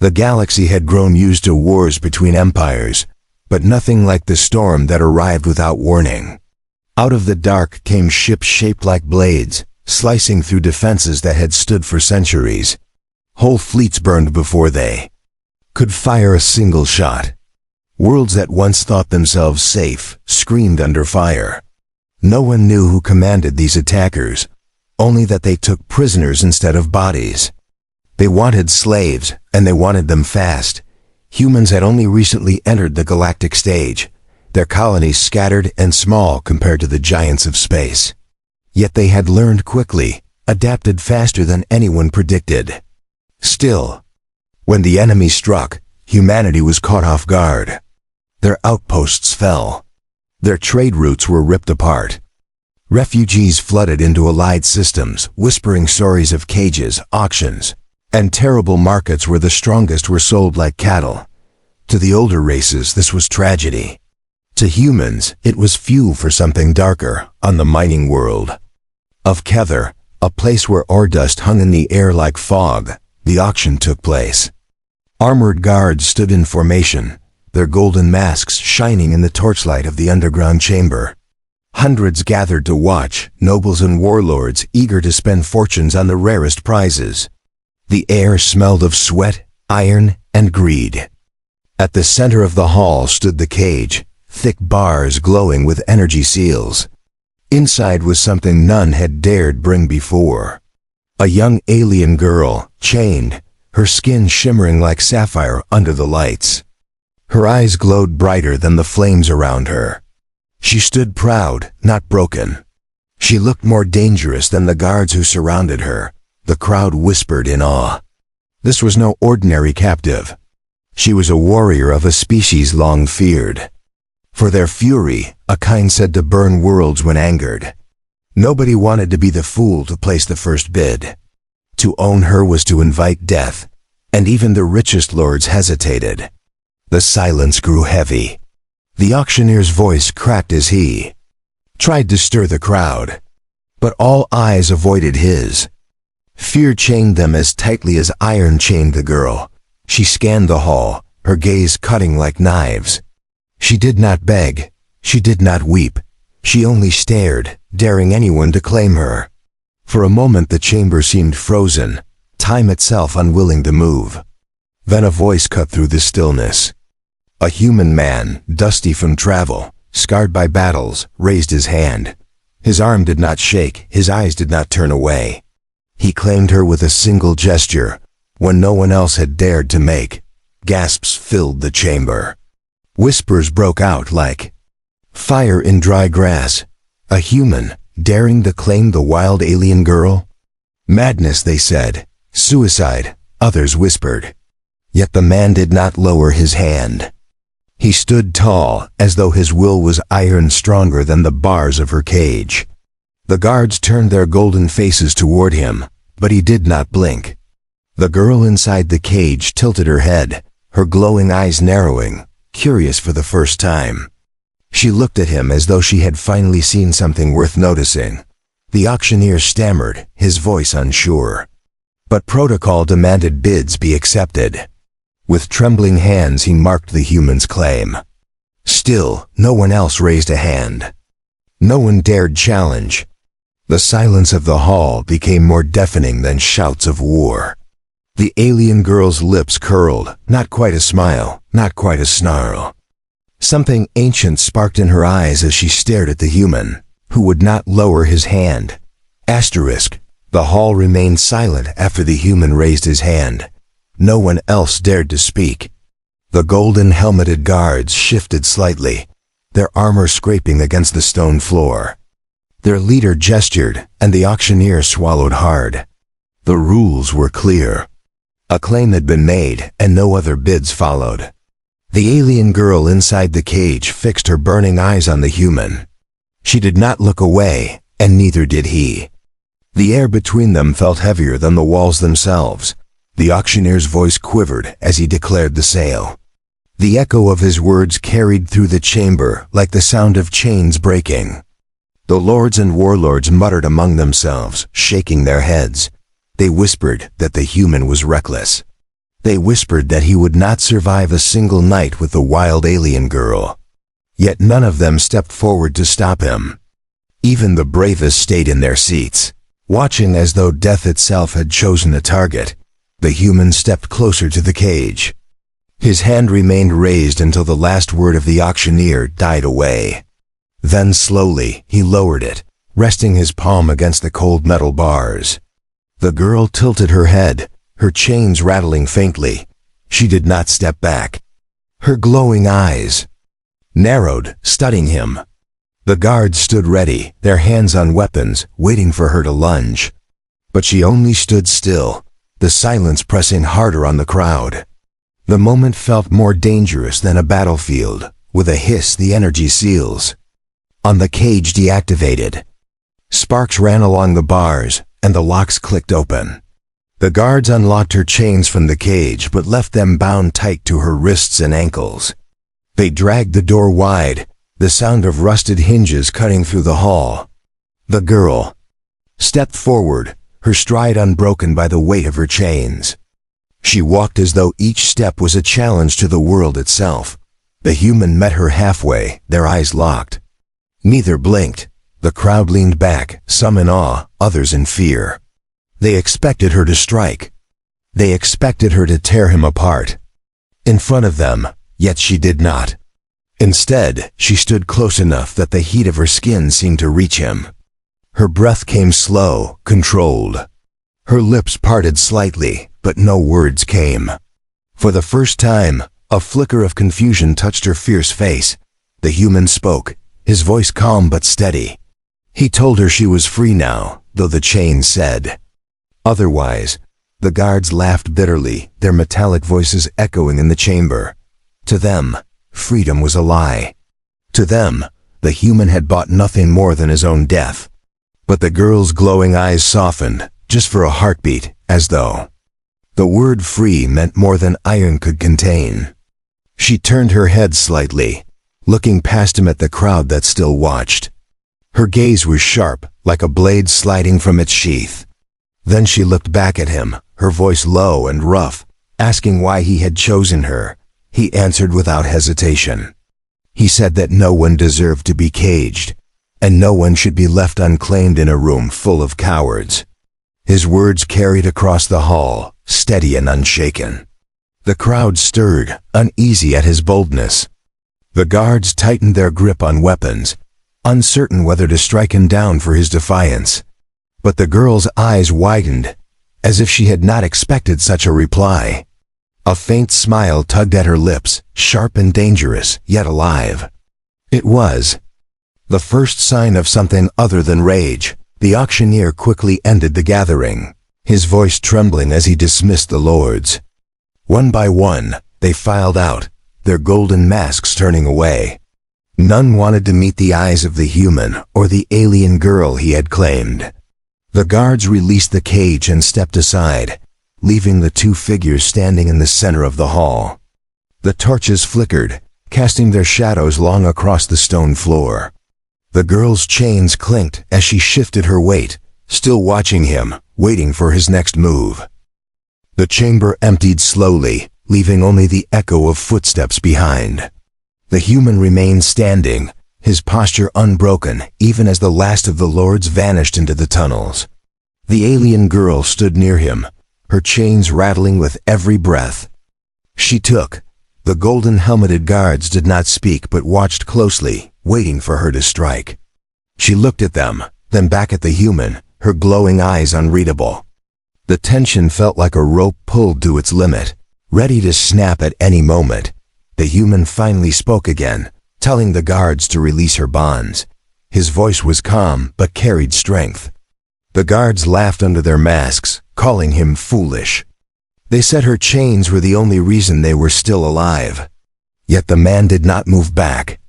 The galaxy had grown used to wars between empires, but nothing like the storm that arrived without warning. Out of the dark came ships shaped like blades, slicing through defenses that had stood for centuries. Whole fleets burned before they could fire a single shot. Worlds that once thought themselves safe screamed under fire. No one knew who commanded these attackers, only that they took prisoners instead of bodies. They wanted slaves, and they wanted them fast. Humans had only recently entered the galactic stage, their colonies scattered and small compared to the giants of space. Yet they had learned quickly, adapted faster than anyone predicted. Still, when the enemy struck, humanity was caught off guard. Their outposts fell. Their trade routes were ripped apart. Refugees flooded into allied systems, whispering stories of cages, auctions, and terrible markets where the strongest were sold like cattle. To the older races, this was tragedy. To humans, it was fuel for something darker on the mining world. Of Kether, a place where ore dust hung in the air like fog, the auction took place. Armored guards stood in formation, their golden masks shining in the torchlight of the underground chamber. Hundreds gathered to watch, nobles and warlords eager to spend fortunes on the rarest prizes. The air smelled of sweat, iron, and greed. At the center of the hall stood the cage, thick bars glowing with energy seals. Inside was something none had dared bring before. A young alien girl, chained, her skin shimmering like sapphire under the lights. Her eyes glowed brighter than the flames around her. She stood proud, not broken. She looked more dangerous than the guards who surrounded her. The crowd whispered in awe. This was no ordinary captive. She was a warrior of a species long feared. For their fury, a kind said to burn worlds when angered. Nobody wanted to be the fool to place the first bid. To own her was to invite death, and even the richest lords hesitated. The silence grew heavy. The auctioneer's voice cracked as he tried to stir the crowd, but all eyes avoided his. Fear chained them as tightly as iron chained the girl. She scanned the hall, her gaze cutting like knives. She did not beg. She did not weep. She only stared, daring anyone to claim her. For a moment the chamber seemed frozen, time itself unwilling to move. Then a voice cut through the stillness. A human man, dusty from travel, scarred by battles, raised his hand. His arm did not shake, his eyes did not turn away. He claimed her with a single gesture, when no one else had dared to make. Gasps filled the chamber. Whispers broke out like fire in dry grass. A human, daring to claim the wild alien girl? Madness, they said. Suicide, others whispered. Yet the man did not lower his hand. He stood tall, as though his will was iron stronger than the bars of her cage. The guards turned their golden faces toward him, but he did not blink. The girl inside the cage tilted her head, her glowing eyes narrowing, curious for the first time. She looked at him as though she had finally seen something worth noticing. The auctioneer stammered, his voice unsure. But protocol demanded bids be accepted. With trembling hands he marked the human's claim. Still, no one else raised a hand. No one dared challenge. The silence of the hall became more deafening than shouts of war. The alien girl's lips curled, not quite a smile, not quite a snarl. Something ancient sparked in her eyes as she stared at the human, who would not lower his hand. Asterisk. The hall remained silent after the human raised his hand. No one else dared to speak. The golden helmeted guards shifted slightly, their armor scraping against the stone floor. Their leader gestured, and the auctioneer swallowed hard. The rules were clear. A claim had been made, and no other bids followed. The alien girl inside the cage fixed her burning eyes on the human. She did not look away, and neither did he. The air between them felt heavier than the walls themselves. The auctioneer's voice quivered as he declared the sale. The echo of his words carried through the chamber like the sound of chains breaking. The lords and warlords muttered among themselves, shaking their heads. They whispered that the human was reckless. They whispered that he would not survive a single night with the wild alien girl. Yet none of them stepped forward to stop him. Even the bravest stayed in their seats, watching as though death itself had chosen a target. The human stepped closer to the cage. His hand remained raised until the last word of the auctioneer died away. Then slowly, he lowered it, resting his palm against the cold metal bars. The girl tilted her head, her chains rattling faintly. She did not step back. Her glowing eyes narrowed, studying him. The guards stood ready, their hands on weapons, waiting for her to lunge. But she only stood still, the silence pressing harder on the crowd. The moment felt more dangerous than a battlefield. With a hiss, the energy seals on the cage deactivated. Sparks ran along the bars, and the locks clicked open. The guards unlocked her chains from the cage but left them bound tight to her wrists and ankles. They dragged the door wide, the sound of rusted hinges cutting through the hall. The girl stepped forward, her stride unbroken by the weight of her chains. She walked as though each step was a challenge to the world itself. The human met her halfway, their eyes locked. Neither blinked. The crowd leaned back, some in awe, others in fear. They expected her to strike. They expected her to tear him apart. In front of them, yet she did not. Instead, she stood close enough that the heat of her skin seemed to reach him. Her breath came slow, controlled. Her lips parted slightly, but no words came. For the first time, a flicker of confusion touched her fierce face. The human spoke, his voice calm but steady. He told her she was free now, though the chains said otherwise. The guards laughed bitterly, their metallic voices echoing in the chamber. To them, freedom was a lie. To them, the human had bought nothing more than his own death. But the girl's glowing eyes softened, just for a heartbeat, as though the word free meant more than iron could contain. She turned her head slightly, looking past him at the crowd that still watched. Her gaze was sharp, like a blade sliding from its sheath. Then she looked back at him, her voice low and rough, asking why he had chosen her. He answered without hesitation. He said that no one deserved to be caged, and no one should be left unclaimed in a room full of cowards. His words carried across the hall, steady and unshaken. The crowd stirred, uneasy at his boldness. The guards tightened their grip on weapons, uncertain whether to strike him down for his defiance. But the girl's eyes widened, as if she had not expected such a reply. A faint smile tugged at her lips, sharp and dangerous, yet alive. It was the first sign of something other than rage. The auctioneer quickly ended the gathering, his voice trembling as he dismissed the lords. One by one, they filed out, their golden masks turning away. None wanted to meet the eyes of the human or the alien girl he had claimed. The guards released the cage and stepped aside, leaving the two figures standing in the center of the hall. The torches flickered, casting their shadows long across the stone floor. The girl's chains clinked as she shifted her weight, still watching him, waiting for his next move. The chamber emptied slowly, leaving only the echo of footsteps behind. The human remained standing, his posture unbroken, even as the last of the lords vanished into the tunnels. The alien girl stood near him, her chains rattling with every breath she took. The golden-helmeted guards did not speak but watched closely, waiting for her to strike. She looked at them, then back at the human, her glowing eyes unreadable. The tension felt like a rope pulled to its limit, ready to snap at any moment. The human finally spoke again, telling the guards to release her bonds. His voice was calm but carried strength. The guards laughed under their masks, calling him foolish. They said her chains were the only reason they were still alive. Yet the man did not move back.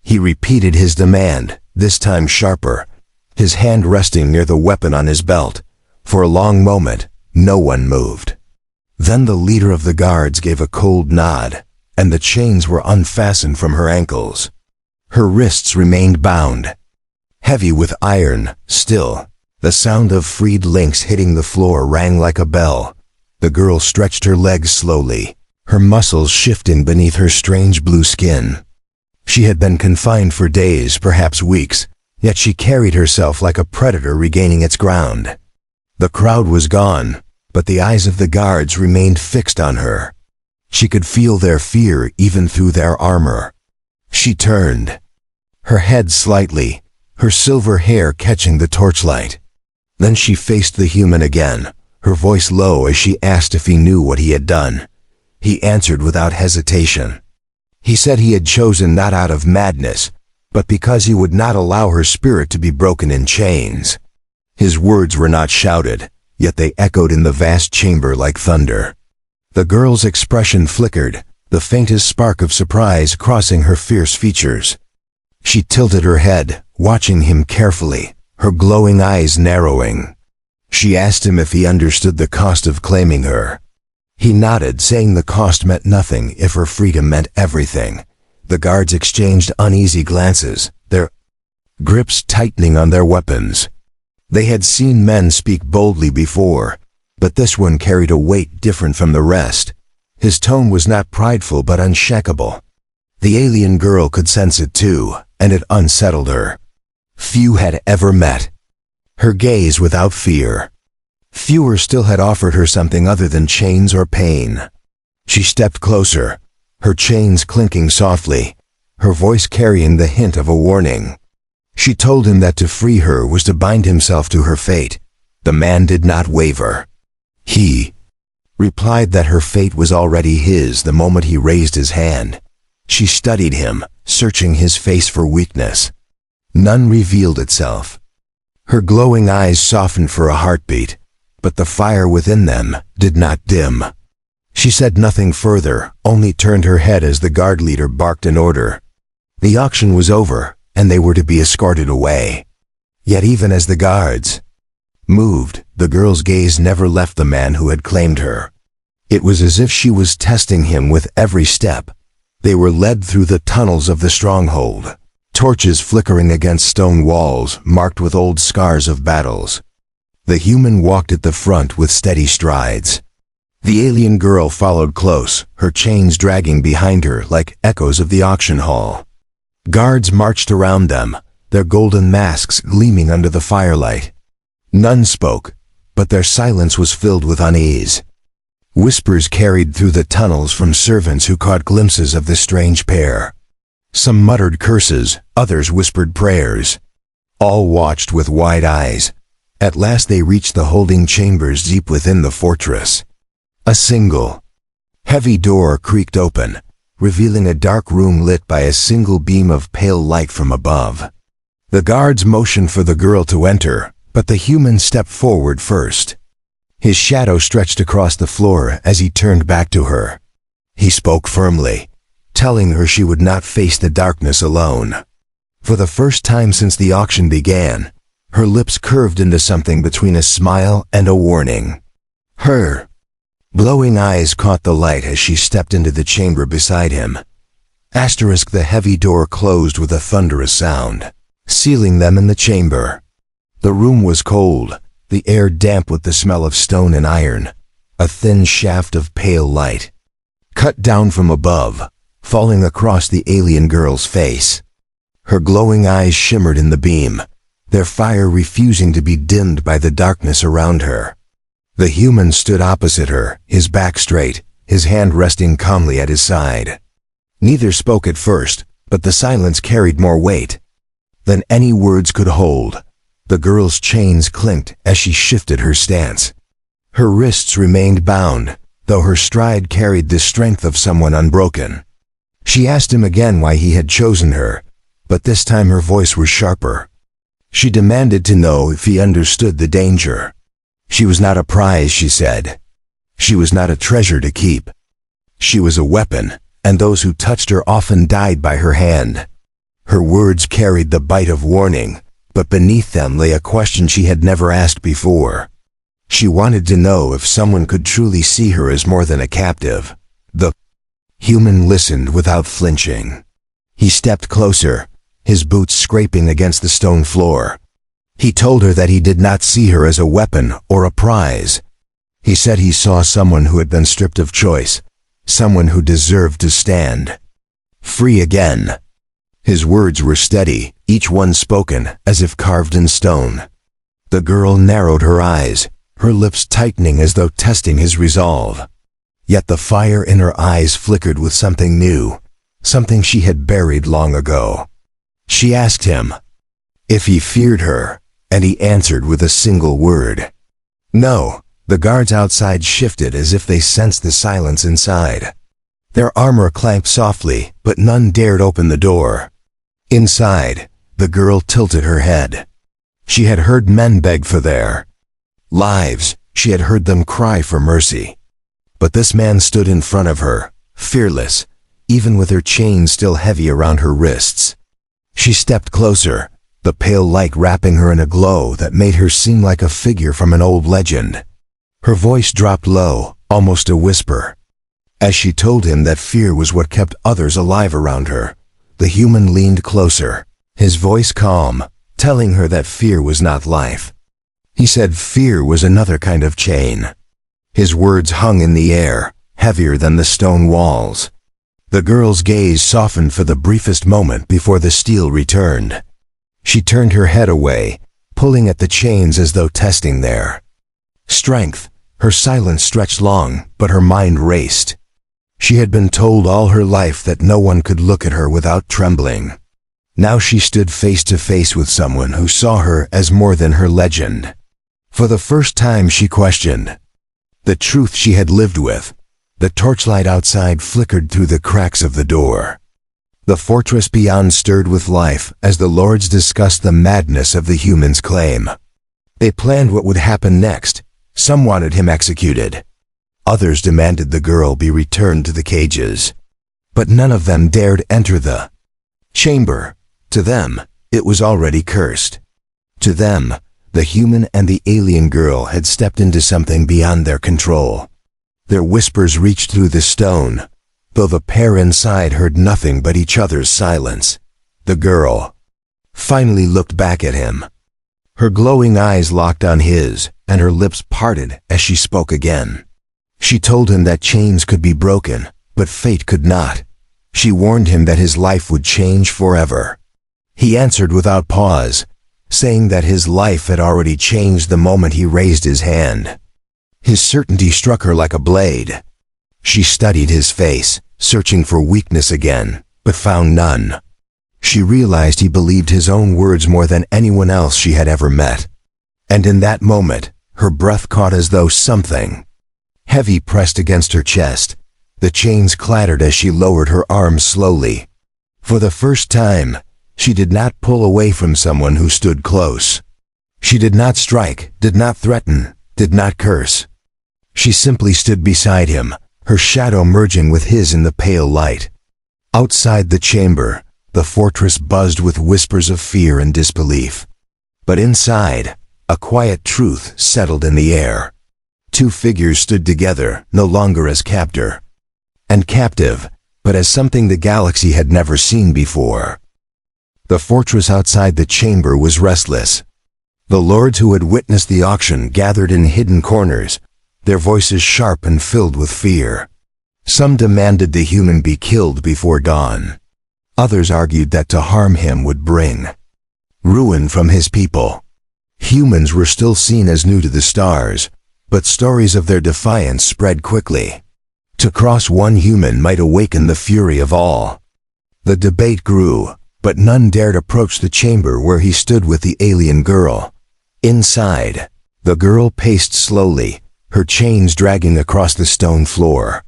He repeated his demand, this time sharper, his hand resting near the weapon on his belt. For a long moment, no one moved. Then the leader of the guards gave a cold nod, and the chains were unfastened from her ankles. Her wrists remained bound, heavy with iron. Still, the sound of freed links hitting the floor rang like a bell. The girl stretched her legs slowly, her muscles shifting beneath her strange blue skin. She had been confined for days, perhaps weeks, yet she carried herself like a predator regaining its ground. The crowd was gone, but the eyes of the guards remained fixed on her. She could feel their fear even through their armor. She turned, her head slightly, her silver hair catching the torchlight. Then she faced the human again, her voice low as she asked if he knew what he had done. He answered without hesitation. He said he had chosen not out of madness, but because he would not allow her spirit to be broken in chains. His words were not shouted, yet they echoed in the vast chamber like thunder. The girl's expression flickered, the faintest spark of surprise crossing her fierce features. She tilted her head, watching him carefully, her glowing eyes narrowing. She asked him if he understood the cost of claiming her. He nodded, saying the cost meant nothing if her freedom meant everything. The guards exchanged uneasy glances, their grips tightening on their weapons. They had seen men speak boldly before, but this one carried a weight different from the rest. His tone was not prideful but unshakable. The alien girl could sense it too, and it unsettled her. Few had ever met her gaze without fear. Fewer still had offered her something other than chains or pain. She stepped closer, her chains clinking softly, her voice carrying the hint of a warning. She told him that to free her was to bind himself to her fate. The man did not waver. He replied that her fate was already his the moment he raised his hand. She studied him, searching his face for weakness. None revealed itself. Her glowing eyes softened for a heartbeat, but the fire within them did not dim. She said nothing further, only turned her head as the guard leader barked an order. The auction was over, and they were to be escorted away. Yet even as the guards moved, the girl's gaze never left the man who had claimed her. It was as if she was testing him with every step. They were led through the tunnels of the stronghold, torches flickering against stone walls marked with old scars of battles. The human walked at the front with steady strides. The alien girl followed close, her chains dragging behind her like echoes of the auction hall. Guards marched around them, their golden masks gleaming under the firelight. None spoke, but their silence was filled with unease. Whispers carried through the tunnels from servants who caught glimpses of the strange pair. Some muttered curses, others whispered prayers. All watched with wide eyes. At last they reached the holding chambers deep within the fortress. A single, heavy door creaked open, revealing a dark room lit by a single beam of pale light from above. The guards motioned for the girl to enter, but the human stepped forward first. His shadow stretched across the floor as he turned back to her. He spoke firmly, telling her she would not face the darkness alone. For the first time since the auction began, her lips curved into something between a smile and a warning. Her glowing eyes caught the light as she stepped into the chamber beside him. The heavy door closed with a thunderous sound, sealing them in the chamber. The room was cold, the air damp with the smell of stone and iron. A thin shaft of pale light cut down from above, falling across the alien girl's face. Her glowing eyes shimmered in the beam, their fire refusing to be dimmed by the darkness around her. The human stood opposite her, his back straight, his hand resting calmly at his side. Neither spoke at first, but the silence carried more weight than any words could hold. The girl's chains clinked as she shifted her stance. Her wrists remained bound, though her stride carried the strength of someone unbroken. She asked him again why he had chosen her, but this time her voice was sharper. She demanded to know if he understood the danger. She was not a prize, she said. She was not a treasure to keep. She was a weapon, and those who touched her often died by her hand. Her words carried the bite of warning, but beneath them lay a question she had never asked before. She wanted to know if someone could truly see her as more than a captive. The human listened without flinching. He stepped closer, his boots scraping against the stone floor. He told her that he did not see her as a weapon or a prize. He said he saw someone who had been stripped of choice, someone who deserved to stand free again. His words were steady, each one spoken as if carved in stone. The girl narrowed her eyes, her lips tightening as though testing his resolve. Yet the fire in her eyes flickered with something new, something she had buried long ago. She asked him if he feared her, and he answered with a single word. No. The guards outside shifted as if they sensed the silence inside. Their armor clanked softly, but none dared open the door. Inside, the girl tilted her head. She had heard men beg for their lives. She had heard them cry for mercy. But this man stood in front of her, fearless, even with her chains still heavy around her wrists. She stepped closer, the pale light wrapping her in a glow that made her seem like a figure from an old legend. Her voice dropped low, almost a whisper. As she told him that fear was what kept others alive around her, the human leaned closer, his voice calm, telling her that fear was not life. He said fear was another kind of chain. His words hung in the air, heavier than the stone walls. The girl's gaze softened for the briefest moment before the steel returned. She turned her head away, pulling at the chains as though testing their strength. Her silence stretched long, but her mind raced. She had been told all her life that no one could look at her without trembling. Now she stood face to face with someone who saw her as more than her legend. For the first time she questioned the truth she had lived with. The torchlight outside flickered through the cracks of the door. The fortress beyond stirred with life as the lords discussed the madness of the human's claim. They planned what would happen next. Some wanted him executed. Others demanded the girl be returned to the cages. But none of them dared enter the chamber. To them, it was already cursed. To them, the human and the alien girl had stepped into something beyond their control. Their whispers reached through the stone, though the pair inside heard nothing but each other's silence. The girl finally looked back at him. Her glowing eyes locked on his, and her lips parted as she spoke again. She told him that chains could be broken, but fate could not. She warned him that his life would change forever. He answered without pause, saying that his life had already changed the moment he raised his hand. His certainty struck her like a blade. She studied his face, searching for weakness again, but found none. She realized he believed his own words more than anyone else she had ever met. And in that moment, her breath caught as though something heavy pressed against her chest. The chains clattered as she lowered her arms slowly. For the first time, she did not pull away from someone who stood close. She did not strike, did not threaten, did not curse. She simply stood beside him, her shadow merging with his in the pale light. Outside the chamber, the fortress buzzed with whispers of fear and disbelief. But inside, a quiet truth settled in the air. Two figures stood together, no longer as captor and captive, but as something the galaxy had never seen before. The fortress outside the chamber was restless. The lords who had witnessed the auction gathered in hidden corners, their voices sharp and filled with fear. Some demanded the human be killed before dawn. Others argued that to harm him would bring ruin from his people. Humans were still seen as new to the stars, but stories of their defiance spread quickly. To cross one human might awaken the fury of all. The debate grew, but none dared approach the chamber where he stood with the alien girl. Inside, the girl paced slowly, her chains dragging across the stone floor.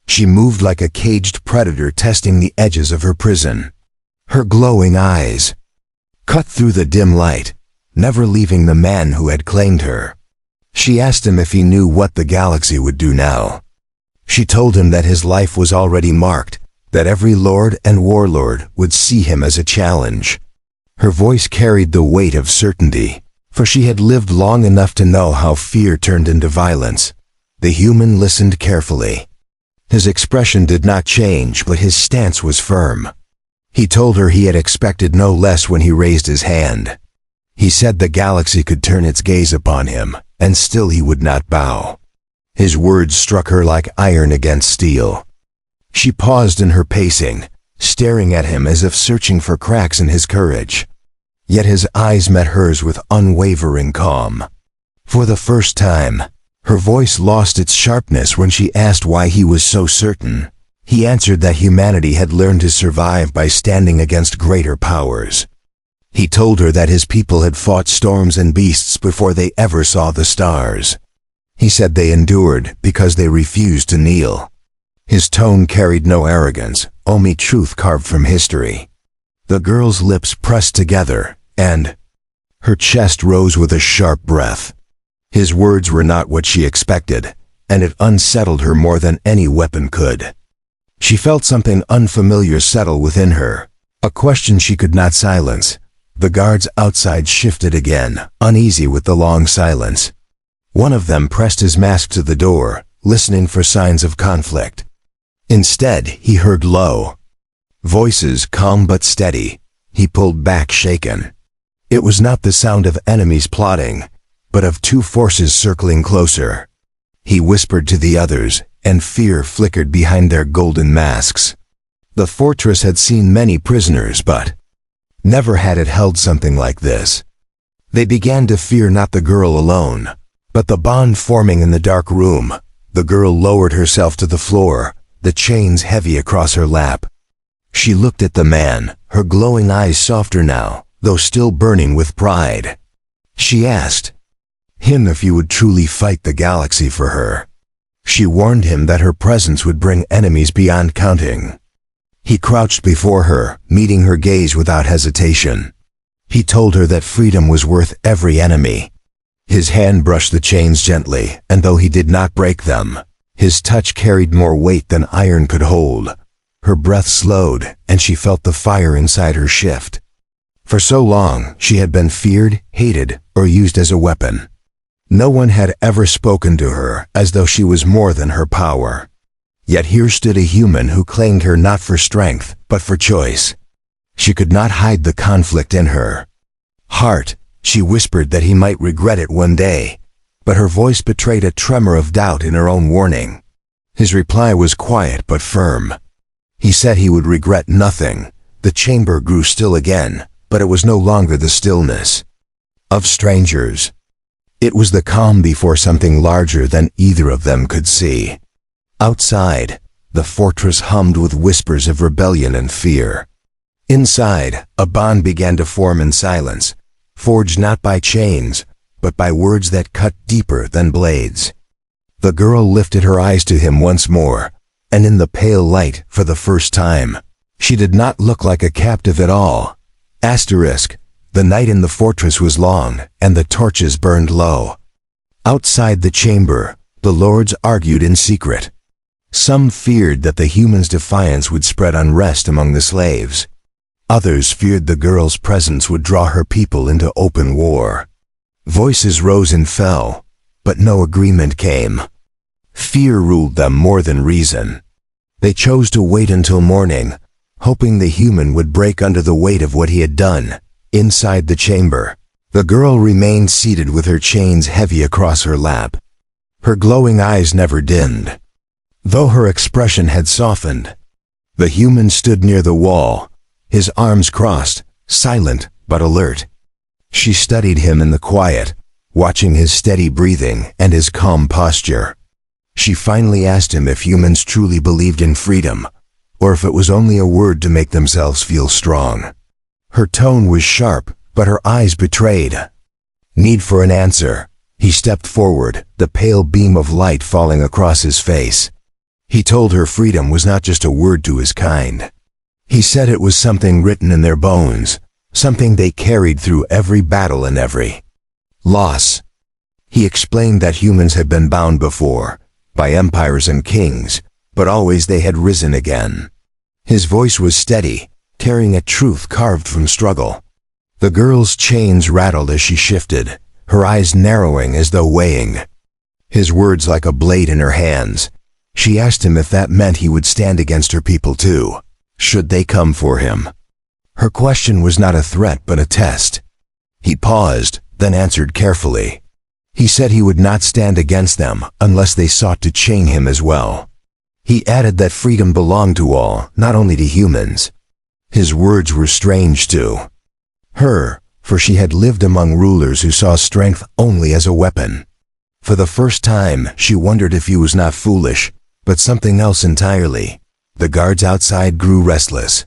She moved like a caged predator testing the edges of her prison. Her glowing eyes cut through the dim light, never leaving the man who had claimed her. She asked him if he knew what the galaxy would do now. She told him that his life was already marked, that every lord and warlord would see him as a challenge. Her voice carried the weight of certainty, for she had lived long enough to know how fear turned into violence. The human listened carefully. His expression did not change, but his stance was firm. He told her he had expected no less when he raised his hand. He said the galaxy could turn its gaze upon him, and still he would not bow. His words struck her like iron against steel. She paused in her pacing, staring at him as if searching for cracks in his courage. Yet his eyes met hers with unwavering calm. For the first time, her voice lost its sharpness when she asked why he was so certain. He answered that humanity had learned to survive by standing against greater powers. He told her that his people had fought storms and beasts before they ever saw the stars. He said they endured because they refused to kneel. His tone carried no arrogance, only truth carved from history. The girl's lips pressed together, and her chest rose with a sharp breath. His words were not what she expected, and it unsettled her more than any weapon could. She felt something unfamiliar settle within her, a question she could not silence. The guards outside shifted again, uneasy with the long silence. One of them pressed his mask to the door, listening for signs of conflict. Instead, he heard low voices, calm but steady. He pulled back, shaken. It was not the sound of enemies plotting, but of two forces circling closer. He whispered to the others, and fear flickered behind their golden masks. The fortress had seen many prisoners, but never had it held something like this. They began to fear not the girl alone, but the bond forming in the dark room. The girl lowered herself to the floor, the chains heavy across her lap. She looked at the man, her glowing eyes softer now, though still burning with pride. She asked him if he would truly fight the galaxy for her. She warned him that her presence would bring enemies beyond counting. He crouched before her, meeting her gaze without hesitation. He told her that freedom was worth every enemy. His hand brushed the chains gently, and though he did not break them, his touch carried more weight than iron could hold. Her breath slowed, and she felt the fire inside her shift. For so long, she had been feared, hated, or used as a weapon. No one had ever spoken to her as though she was more than her power. Yet here stood a human who claimed her not for strength, but for choice. She could not hide the conflict in her heart. She whispered that he might regret it one day, but her voice betrayed a tremor of doubt in her own warning. His reply was quiet but firm. He said he would regret nothing. The chamber grew still again, but it was no longer the stillness of strangers. It was the calm before something larger than either of them could see. Outside, the fortress hummed with whispers of rebellion and fear. Inside, a bond began to form in silence, forged not by chains, but by words that cut deeper than blades. The girl lifted her eyes to him once more, and in the pale light, for the first time, she did not look like a captive at all. The night in the fortress was long, and the torches burned low. Outside the chamber, the lords argued in secret. Some feared that the humans' defiance would spread unrest among the slaves. Others feared the girl's presence would draw her people into open war. Voices rose and fell, but no agreement came. Fear ruled them more than reason. They chose to wait until morning, hoping the human would break under the weight of what he had done. Inside the chamber, the girl remained seated with her chains heavy across her lap. Her glowing eyes never dimmed, though her expression had softened. The human stood near the wall, his arms crossed, silent but alert. She studied him in the quiet, watching his steady breathing and his calm posture. She finally asked him if humans truly believed in freedom, or if it was only a word to make themselves feel strong. Her tone was sharp, but her eyes betrayed need for an answer. He stepped forward, the pale beam of light falling across his face. He told her freedom was not just a word to his kind. He said it was something written in their bones, something they carried through every battle and every loss. He explained that humans had been bound before, by empires and kings, but always they had risen again. His voice was steady, carrying a truth carved from struggle. The girl's chains rattled as she shifted, her eyes narrowing as though weighing his words like a blade in her hands. She asked him if that meant he would stand against her people too, should they come for him. Her question was not a threat but a test. He paused, then answered carefully. He said he would not stand against them unless they sought to chain him as well. He added that freedom belonged to all, not only to humans. His words were strange to her, for she had lived among rulers who saw strength only as a weapon. For the first time, she wondered if he was not foolish, but something else entirely. The guards outside grew restless.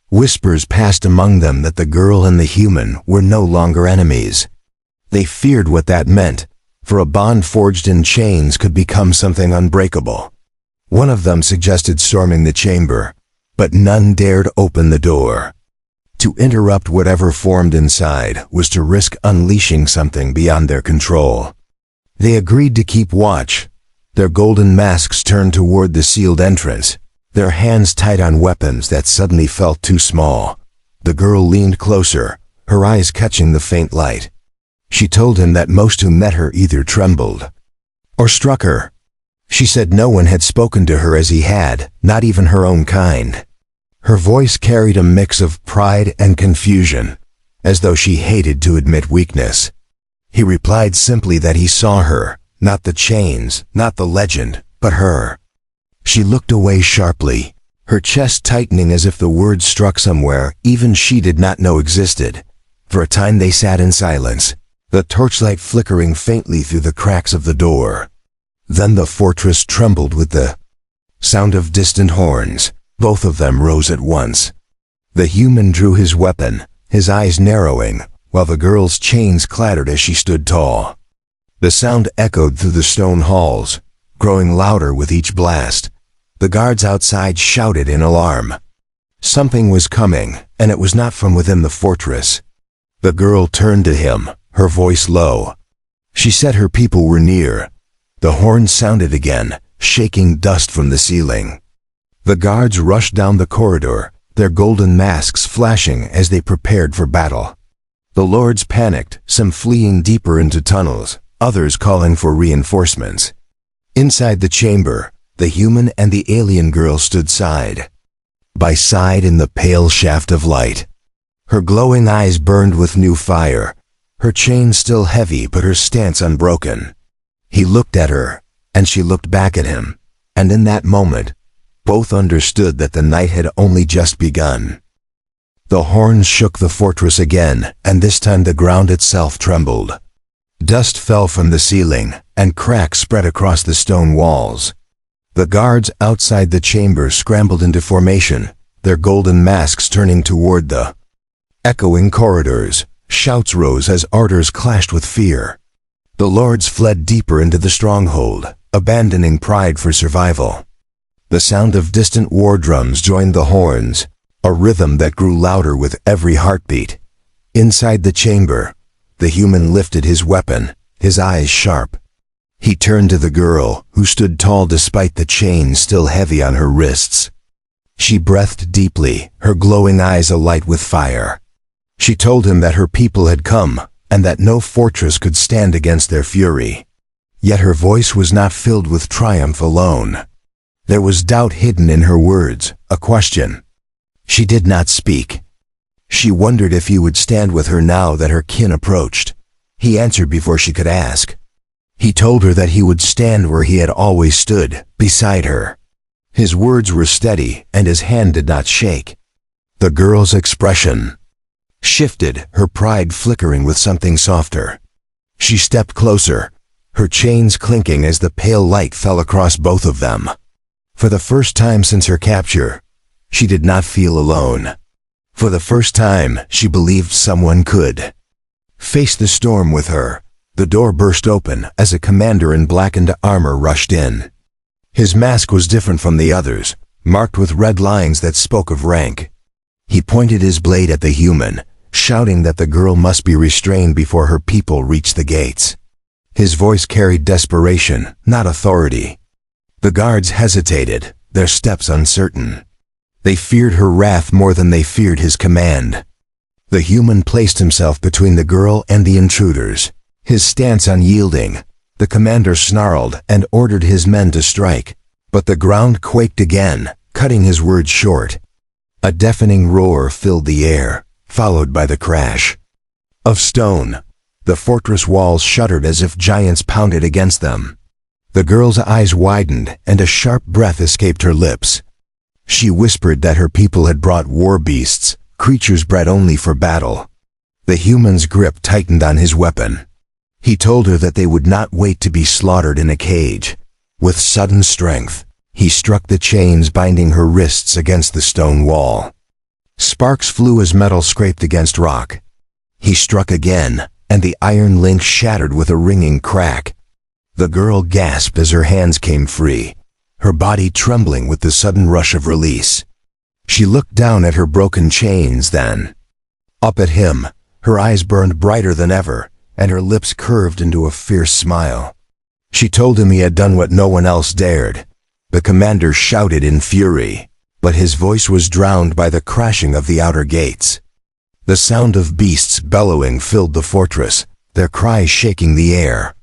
Whispers passed among them that the girl and the human were no longer enemies. They feared what that meant, for a bond forged in chains could become something unbreakable. One of them suggested storming the chamber, but none dared open the door. To interrupt whatever formed inside was to risk unleashing something beyond their control. They agreed to keep watch, their golden masks turned toward the sealed entrance, their hands tight on weapons that suddenly felt too small. The girl leaned closer, her eyes catching the faint light. She told him that most who met her either trembled or struck her. She said no one had spoken to her as he had, not even her own kind. Her voice carried a mix of pride and confusion, as though she hated to admit weakness. He replied simply that he saw her, not the chains, not the legend, but her. She looked away sharply, her chest tightening as if the words struck somewhere even she did not know existed. For a time they sat in silence, the torchlight flickering faintly through the cracks of the door. Then the fortress trembled with the sound of distant horns. Both of them rose at once. The human drew his weapon, his eyes narrowing, while the girl's chains clattered as she stood tall. The sound echoed through the stone halls, growing louder with each blast. The guards outside shouted in alarm. Something was coming, and it was not from within the fortress. The girl turned to him, her voice low. She said her people were near. The horn sounded again, shaking dust from the ceiling. The guards rushed down the corridor, their golden masks flashing as they prepared for battle. The lords panicked, some fleeing deeper into tunnels, others calling for reinforcements. Inside the chamber, the human and the alien girl stood side by side in the pale shaft of light. Her glowing eyes burned with new fire, her chain still heavy but her stance unbroken. He looked at her, and she looked back at him, and in that moment, both understood that the night had only just begun. The horns shook the fortress again, and this time the ground itself trembled. Dust fell from the ceiling, and cracks spread across the stone walls. The guards outside the chamber scrambled into formation, their golden masks turning toward the echoing corridors. Shouts rose as ardors clashed with fear. The lords fled deeper into the stronghold, abandoning pride for survival. The sound of distant war drums joined the horns, a rhythm that grew louder with every heartbeat. Inside the chamber, the human lifted his weapon, his eyes sharp. He turned to the girl, who stood tall despite the chains still heavy on her wrists. She breathed deeply, her glowing eyes alight with fire. She told him that her people had come, and that no fortress could stand against their fury. Yet her voice was not filled with triumph alone. There was doubt hidden in her words, a question. She did not speak. She wondered if he would stand with her now that her kin approached. He answered before she could ask. He told her that he would stand where he had always stood, beside her. His words were steady, and his hand did not shake. The girl's expression shifted, her pride flickering with something softer. She stepped closer, her chains clinking as the pale light fell across both of them. For the first time since her capture, she did not feel alone. For the first time, she believed someone could face the storm with her. The door burst open as a commander in blackened armor rushed in. His mask was different from the others, marked with red lines that spoke of rank. He pointed his blade at the human, shouting that the girl must be restrained before her people reached the gates. His voice carried desperation, not authority. The guards hesitated, their steps uncertain. They feared her wrath more than they feared his command. The human placed himself between the girl and the intruders, his stance unyielding. The commander snarled and ordered his men to strike, but the ground quaked again, cutting his words short. A deafening roar filled the air, followed by the crash of stone. The fortress walls shuddered as if giants pounded against them. The girl's eyes widened, and a sharp breath escaped her lips. She whispered that her people had brought war beasts, creatures bred only for battle. The human's grip tightened on his weapon. He told her that they would not wait to be slaughtered in a cage. With sudden strength, he struck the chains binding her wrists against the stone wall. Sparks flew as metal scraped against rock. He struck again, and the iron links shattered with a ringing crack. The girl gasped as her hands came free, her body trembling with the sudden rush of release. She looked down at her broken chains, then up at him. Her eyes burned brighter than ever, and her lips curved into a fierce smile. She told him he had done what no one else dared. The commander shouted in fury, but his voice was drowned by the crashing of the outer gates. The sound of beasts bellowing filled the fortress, their cries shaking the air.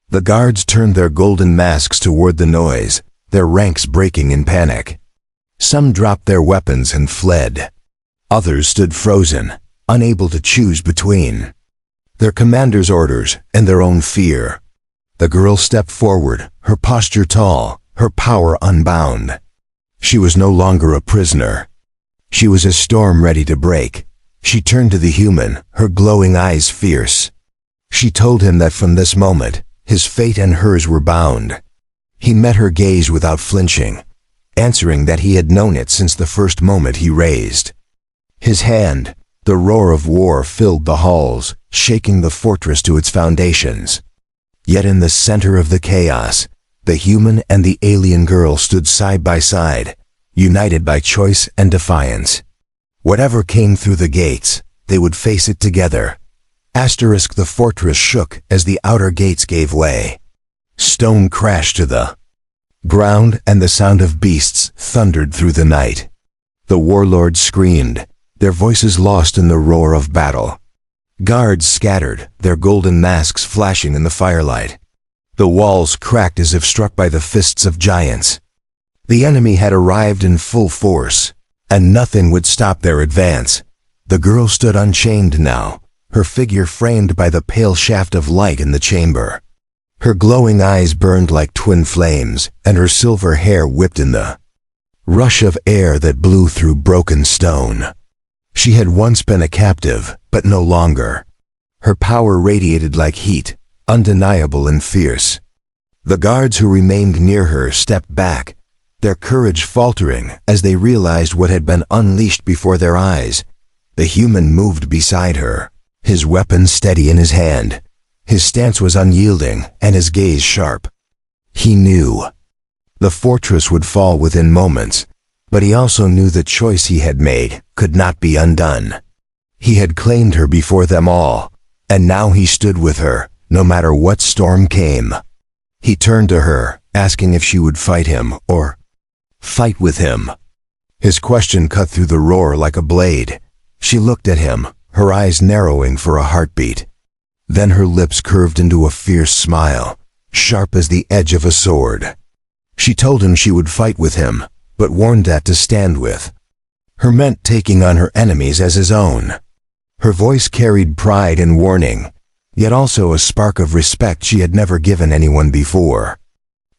The guards turned their golden masks toward the noise, their ranks breaking in panic. Some dropped their weapons and fled. Others stood frozen, unable to choose between their commander's orders and their own fear. The girl stepped forward, her posture tall, her power unbound. She was no longer a prisoner. She was a storm ready to break. She turned to the human, her glowing eyes fierce. She told him that from this moment, his fate and hers were bound. He met her gaze without flinching, answering that he had known it since the first moment he raised his hand. The roar of war filled the halls, shaking the fortress to its foundations. Yet in the center of the chaos, the human and the alien girl stood side by side, united by choice and defiance. Whatever came through the gates, they would face it together. The fortress shook as the outer gates gave way. Stone crashed to the ground, and the sound of beasts thundered through the night. The warlords screamed, their voices lost in the roar of battle. Guards scattered, their golden masks flashing in the firelight. The walls cracked as if struck by the fists of giants. The enemy had arrived in full force, and nothing would stop their advance. The girl stood unchained now, her figure framed by the pale shaft of light in the chamber. Her glowing eyes burned like twin flames, and her silver hair whipped in the rush of air that blew through broken stone. She had once been a captive, but no longer. Her power radiated like heat, undeniable and fierce. The guards who remained near her stepped back, their courage faltering as they realized what had been unleashed before their eyes. The human moved beside her, his weapon steady in his hand. His stance was unyielding, and his gaze sharp. He knew the fortress would fall within moments, but he also knew the choice he had made could not be undone. He had claimed her before them all, and now he stood with her, no matter what storm came. He turned to her, asking if she would fight him or fight with him. His question cut through the roar like a blade. She looked at him, her eyes narrowing for a heartbeat. Then her lips curved into a fierce smile, sharp as the edge of a sword. She told him she would fight with him, but warned that to stand with her meant taking on her enemies as his own. Her voice carried pride and warning, yet also a spark of respect she had never given anyone before.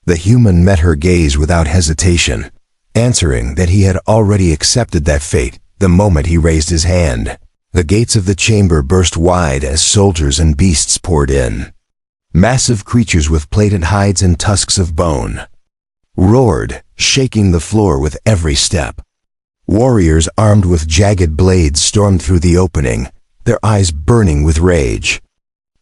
The human met her gaze without hesitation, answering that he had already accepted that fate the moment he raised his hand. The gates of the chamber burst wide as soldiers and beasts poured in. Massive creatures with plated hides and tusks of bone roared, shaking the floor with every step. Warriors armed with jagged blades stormed through the opening, their eyes burning with rage.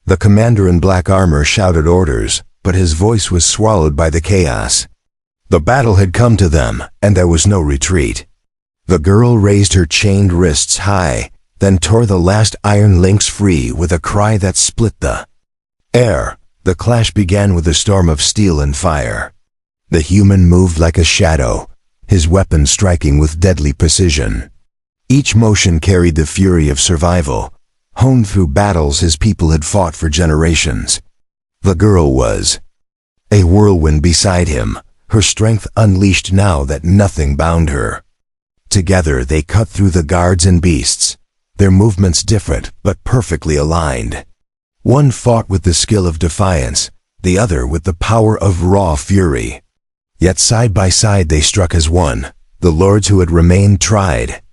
The commander in black armor shouted orders, but his voice was swallowed by the chaos. The battle had come to them, and there was no retreat. The girl raised her chained wrists high, then tore the last iron links free with a cry that split the air. The clash began with a storm of steel and fire. The human moved like a shadow, his weapon striking with deadly precision. Each motion carried the fury of survival, honed through battles his people had fought for generations. The girl was a whirlwind beside him, her strength unleashed now that nothing bound her. Together they cut through the guards and beasts, their movements different but perfectly aligned. One fought with the skill of defiance, the other with the power of raw fury. Yet side by side they struck as one. The lords who had remained tried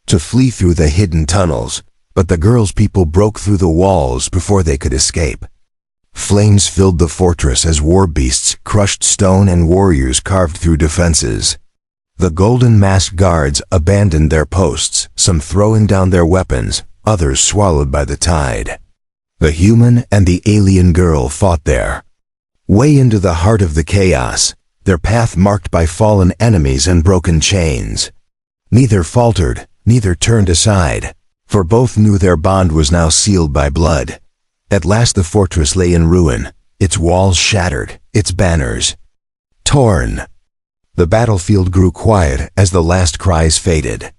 to flee through the hidden tunnels, but the girls' people broke through the walls before they could escape. Flames filled the fortress as war beasts crushed stone and warriors carved through defenses. The golden-masked guards abandoned their posts, some throwing down their weapons, others swallowed by the tide. The human and the alien girl fought there. Way into the heart of the chaos, their path marked by fallen enemies and broken chains. Neither faltered, neither turned aside, for both knew their bond was now sealed by blood. At last the fortress lay in ruin, its walls shattered, its banners torn. The battlefield grew quiet as the last cries faded.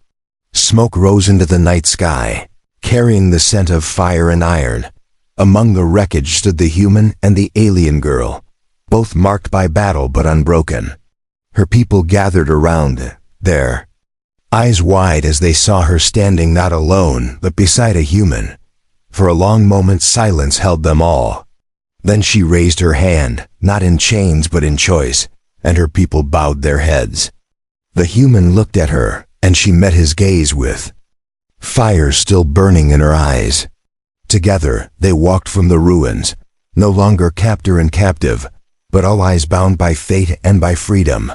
Smoke rose into the night sky, carrying the scent of fire and iron. Among the wreckage stood the human and the alien girl, both marked by battle but unbroken. Her people gathered around, their eyes wide as they saw her standing not alone but beside a human. For a long moment silence held them all. Then she raised her hand, not in chains but in choice, and her people bowed their heads. The human looked at her, and she met his gaze with fire still burning in her eyes. Together they walked from the ruins, no longer captor and captive, but allies bound by fate and by freedom.